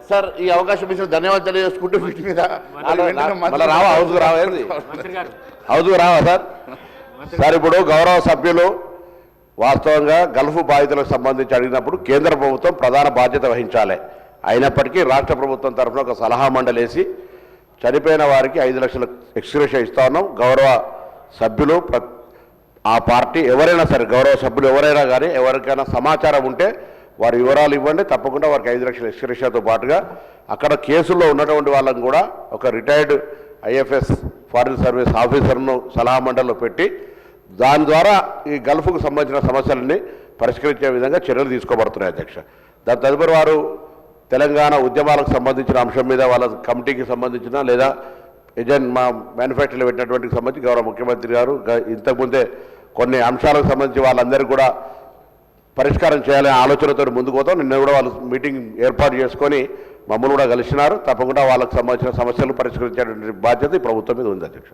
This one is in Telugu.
సార్ ఈ అవకాశం ఇచ్చిన ధన్యవాదాలు తెలియజేసుకుంటూ వీటి మీద హౌస్కు రావా సార్? సార్ ఇప్పుడు గౌరవ సభ్యులు వాస్తవంగా గల్ఫ్ బాధితులకు సంబంధించి అడిగినప్పుడు కేంద్ర ప్రభుత్వం ప్రధాన బాధ్యత వహించాలి. అయినప్పటికీ రాష్ట్ర ప్రభుత్వం తరఫున ఒక సలహా మండలి వేసి చనిపోయిన వారికి 5 లక్షల ఎక్స్గ్రేషియా ఇస్తా ఉన్నాం. గౌరవ సభ్యులు ఆ పార్టీ ఎవరైనా సరే, గౌరవ సభ్యులు ఎవరైనా కానీ ఎవరికైనా సమాచారం ఉంటే వారి వివరాలు ఇవ్వండి. తప్పకుండా వారికి 5 లక్షల ఎక్స్గ్రేషియాతో పాటుగా అక్కడ కేసుల్లో ఉన్నటువంటి వాళ్ళని కూడా ఒక రిటైర్డ్ ఐఎఫ్ఎస్ ఫారిన్ సర్వీస్ ఆఫీసర్ను సలహా మండలిలో పెట్టి దాని ద్వారా ఈ గల్ఫ్కు సంబంధించిన సమస్యలన్నీ పరిష్కరించే విధంగా చర్యలు తీసుకోబడుతున్నాయి అధ్యక్ష. దాని తదుపరి వారు తెలంగాణ ఉద్యమాలకు సంబంధించిన అంశం మీద వాళ్ళ కమిటీకి సంబంధించిన లేదా ఏజెంట్ మా మేనిఫెస్టోలో పెట్టినటువంటి సంబంధించి గౌరవ ముఖ్యమంత్రి గారు ఇంతకుముందే కొన్ని అంశాలకు సంబంధించి వాళ్ళందరికీ కూడా పరిష్కారం చేయాలనే ఆలోచనతో ముందుకు పోతాం. నిన్న కూడా వాళ్ళు మీటింగ్ ఏర్పాటు చేసుకొని మమ్మల్ని కూడా కలిసినారు. తప్పకుండా వాళ్ళకు సంబంధించిన సమస్యలు పరిష్కరించేటువంటి బాధ్యత ఈ ప్రభుత్వం మీద ఉంది అధ్యక్ష.